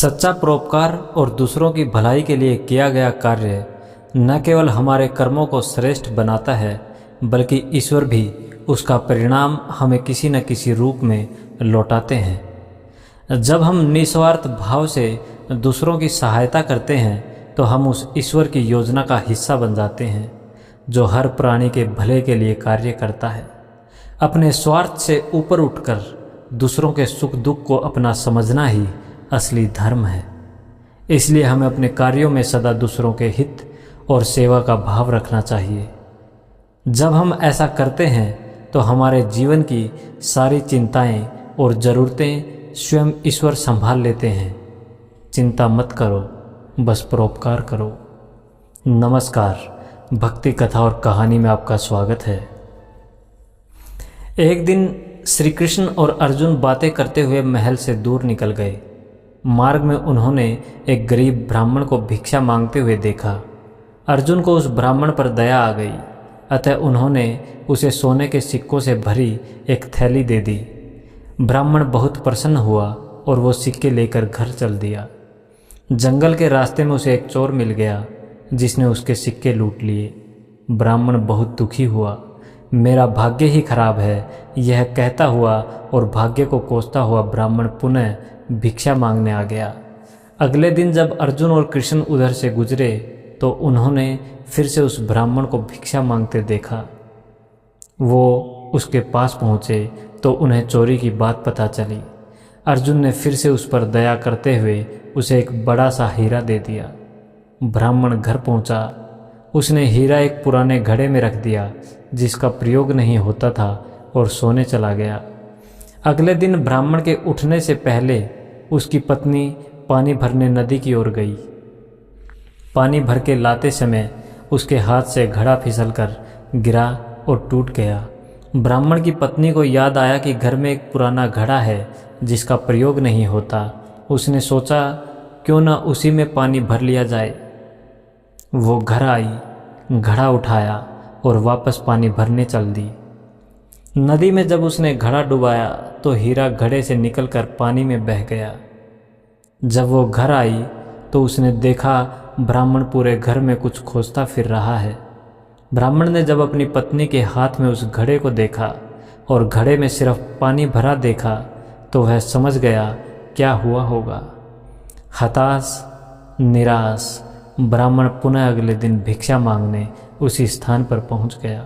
सच्चा परोपकार और दूसरों की भलाई के लिए किया गया कार्य न केवल हमारे कर्मों को श्रेष्ठ बनाता है, बल्कि ईश्वर भी उसका परिणाम हमें किसी न किसी रूप में लौटाते हैं। जब हम निस्वार्थ भाव से दूसरों की सहायता करते हैं तो हम उस ईश्वर की योजना का हिस्सा बन जाते हैं, जो हर प्राणी के भले के लिए कार्य करता है। अपने स्वार्थ से ऊपर उठकर दूसरों के सुख दुख को अपना समझना ही असली धर्म है। इसलिए हमें अपने कार्यों में सदा दूसरों के हित और सेवा का भाव रखना चाहिए। जब हम ऐसा करते हैं तो हमारे जीवन की सारी चिंताएं और ज़रूरतें स्वयं ईश्वर संभाल लेते हैं। चिंता मत करो, बस परोपकार करो। नमस्कार, भक्ति कथा और कहानी में आपका स्वागत है। एक दिन श्री कृष्ण और अर्जुन बातें करते हुए महल से दूर निकल गए। मार्ग में उन्होंने एक गरीब ब्राह्मण को भिक्षा मांगते हुए देखा। अर्जुन को उस ब्राह्मण पर दया आ गई, अतः उन्होंने उसे सोने के सिक्कों से भरी एक थैली दे दी। ब्राह्मण बहुत प्रसन्न हुआ और वो सिक्के लेकर घर चल दिया। जंगल के रास्ते में उसे एक चोर मिल गया जिसने उसके सिक्के लूट लिए। ब्राह्मण बहुत दुखी हुआ। मेरा भाग्य ही खराब है, यह कहता हुआ और भाग्य को कोसता हुआ ब्राह्मण पुनः भिक्षा मांगने आ गया। अगले दिन जब अर्जुन और कृष्ण उधर से गुजरे तो उन्होंने फिर से उस ब्राह्मण को भिक्षा मांगते देखा। वो उसके पास पहुँचे तो उन्हें चोरी की बात पता चली। अर्जुन ने फिर से उस पर दया करते हुए उसे एक बड़ा सा हीरा दे दिया। ब्राह्मण घर पहुँचा। उसने हीरा एक पुराने घड़े में रख दिया जिसका प्रयोग नहीं होता था और सोने चला गया। अगले दिन ब्राह्मण के उठने से पहले उसकी पत्नी पानी भरने नदी की ओर गई। पानी भर के लाते समय उसके हाथ से घड़ा फिसलकर गिरा और टूट गया। ब्राह्मण की पत्नी को याद आया कि घर में एक पुराना घड़ा है जिसका प्रयोग नहीं होता। उसने सोचा क्यों न उसी में पानी भर लिया जाए। वो घर आई, घड़ा उठाया और वापस पानी भरने चल दी। नदी में जब उसने घड़ा डुबाया तो हीरा घड़े से निकलकर पानी में बह गया। जब वो घर आई तो उसने देखा ब्राह्मण पूरे घर में कुछ खोजता फिर रहा है। ब्राह्मण ने जब अपनी पत्नी के हाथ में उस घड़े को देखा और घड़े में सिर्फ पानी भरा देखा तो वह समझ गया क्या हुआ होगा। हताश निराश ब्राह्मण पुनः अगले दिन भिक्षा मांगने उसी स्थान पर पहुंच गया।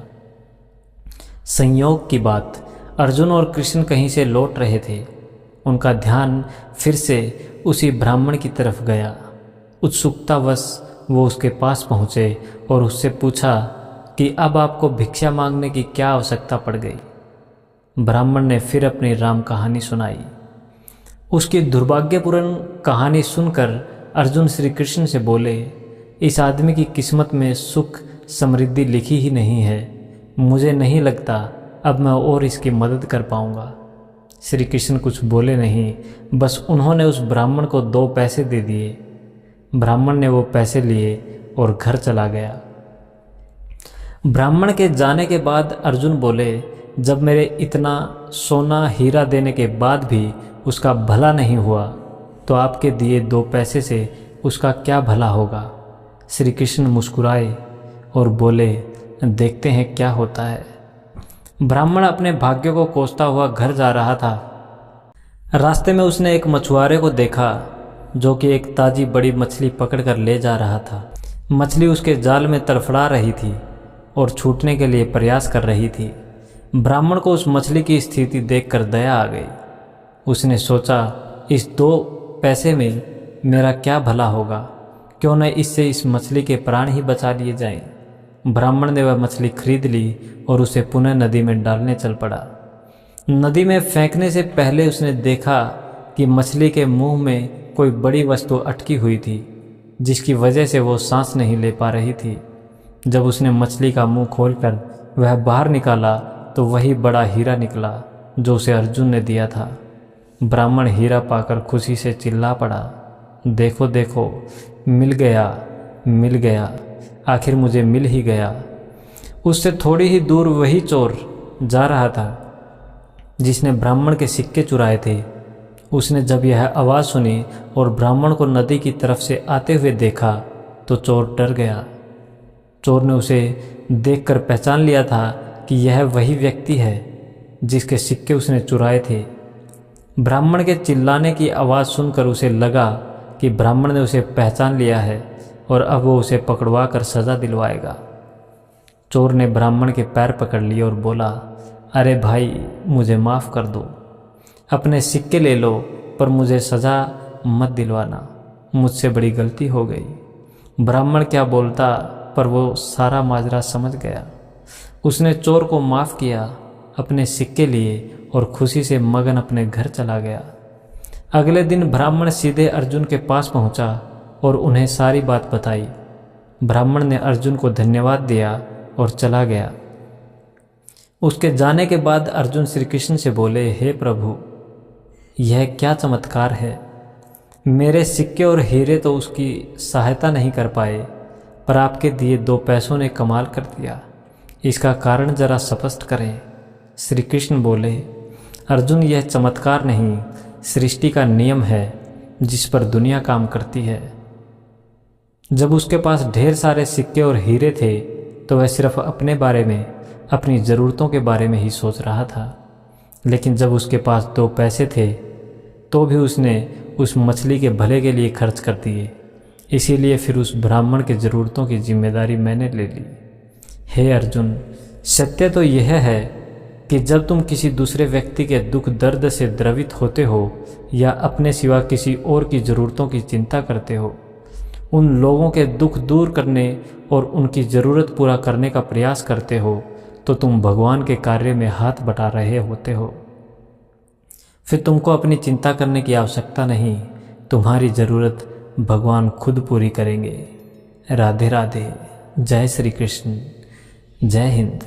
संयोग की बात, अर्जुन और कृष्ण कहीं से लौट रहे थे। उनका ध्यान फिर से उसी ब्राह्मण की तरफ गया। उत्सुकतावश वो उसके पास पहुँचे और उससे पूछा कि अब आपको भिक्षा मांगने की क्या आवश्यकता पड़ गई। ब्राह्मण ने फिर अपनी राम कहानी सुनाई। उसकी दुर्भाग्यपूर्ण कहानी सुनकर अर्जुन श्री कृष्ण से बोले, इस आदमी की किस्मत में सुख समृद्धि लिखी ही नहीं है। मुझे नहीं लगता अब मैं और इसकी मदद कर पाऊंगा। श्री कृष्ण कुछ बोले नहीं, बस उन्होंने उस ब्राह्मण को 2 पैसे दे दिए। ब्राह्मण ने वो पैसे लिए और घर चला गया। ब्राह्मण के जाने के बाद अर्जुन बोले, जब मेरे इतना सोना हीरा देने के बाद भी उसका भला नहीं हुआ तो आपके दिए 2 पैसे से उसका क्या भला होगा। श्री कृष्ण मुस्कुराए और बोले, देखते हैं क्या होता है। ब्राह्मण अपने भाग्य को कोसता हुआ घर जा रहा था। रास्ते में उसने एक मछुआरे को देखा जो कि एक ताजी बड़ी मछली पकड़कर ले जा रहा था। मछली उसके जाल में तड़फड़ा रही थी और छूटने के लिए प्रयास कर रही थी। ब्राह्मण को उस मछली की स्थिति देखकर दया आ गई। उसने सोचा, इस 2 पैसे में मेरा क्या भला होगा, क्यों न इससे इस मछली के प्राण ही बचा लिए जाएं। ब्राह्मण ने वह मछली खरीद ली और उसे पुनः नदी में डालने चल पड़ा। नदी में फेंकने से पहले उसने देखा कि मछली के मुंह में कोई बड़ी वस्तु अटकी हुई थी जिसकी वजह से वो सांस नहीं ले पा रही थी। जब उसने मछली का मुंह खोलकर वह बाहर निकाला तो वही बड़ा हीरा निकला जो उसे अर्जुन ने दिया था। ब्राह्मण हीरा पाकर खुशी से चिल्ला पड़ा, देखो देखो, मिल गया, मिल गया, आखिर मुझे मिल ही गया। उससे थोड़ी ही दूर वही चोर जा रहा था जिसने ब्राह्मण के सिक्के चुराए थे उसने जब यह आवाज़ सुनी और ब्राह्मण को नदी की तरफ से आते हुए देखा तो चोर डर गया। चोर ने उसे देखकर पहचान लिया था कि यह वही व्यक्ति है जिसके सिक्के उसने चुराए थे। ब्राह्मण के चिल्लाने की आवाज़ सुनकर उसे लगा कि ब्राह्मण ने उसे पहचान लिया है और अब वो उसे पकड़वा कर सज़ा दिलवाएगा। चोर ने ब्राह्मण के पैर पकड़ लिए और बोला, अरे भाई, मुझे माफ़ कर दो, अपने सिक्के ले लो, पर मुझे सज़ा मत दिलवाना, मुझसे बड़ी गलती हो गई। ब्राह्मण क्या बोलता, पर वो सारा माजरा समझ गया। उसने चोर को माफ़ किया, अपने सिक्के लिए और खुशी से मगन अपने घर चला गया। अगले दिन ब्राह्मण सीधे अर्जुन के पास पहुंचा और उन्हें सारी बात बताई। ब्राह्मण ने अर्जुन को धन्यवाद दिया और चला गया। उसके जाने के बाद अर्जुन श्री कृष्ण से बोले, हे प्रभु, यह क्या चमत्कार है। मेरे सिक्के और हीरे तो उसकी सहायता नहीं कर पाए, पर आपके दिए 2 पैसों ने कमाल कर दिया। इसका कारण जरा स्पष्ट करें। श्री कृष्ण बोले, अर्जुन, यह चमत्कार नहीं, सृष्टि का नियम है जिस पर दुनिया काम करती है। जब उसके पास ढेर सारे सिक्के और हीरे थे तो वह सिर्फ अपने बारे में, अपनी ज़रूरतों के बारे में ही सोच रहा था। लेकिन जब उसके पास 2 पैसे थे तो भी उसने उस मछली के भले के लिए खर्च कर दिए। इसीलिए फिर उस ब्राह्मण के ज़रूरतों की जिम्मेदारी मैंने ले ली। हे अर्जुन, सत्य तो यह है कि जब तुम किसी दूसरे व्यक्ति के दुख दर्द से द्रवित होते हो या अपने सिवा किसी और की ज़रूरतों की चिंता करते हो, उन लोगों के दुख दूर करने और उनकी ज़रूरत पूरा करने का प्रयास करते हो, तो तुम भगवान के कार्य में हाथ बटा रहे होते हो। फिर तुमको अपनी चिंता करने की आवश्यकता नहीं, तुम्हारी ज़रूरत भगवान खुद पूरी करेंगे। राधे राधे। जय श्री कृष्ण। जय हिंद।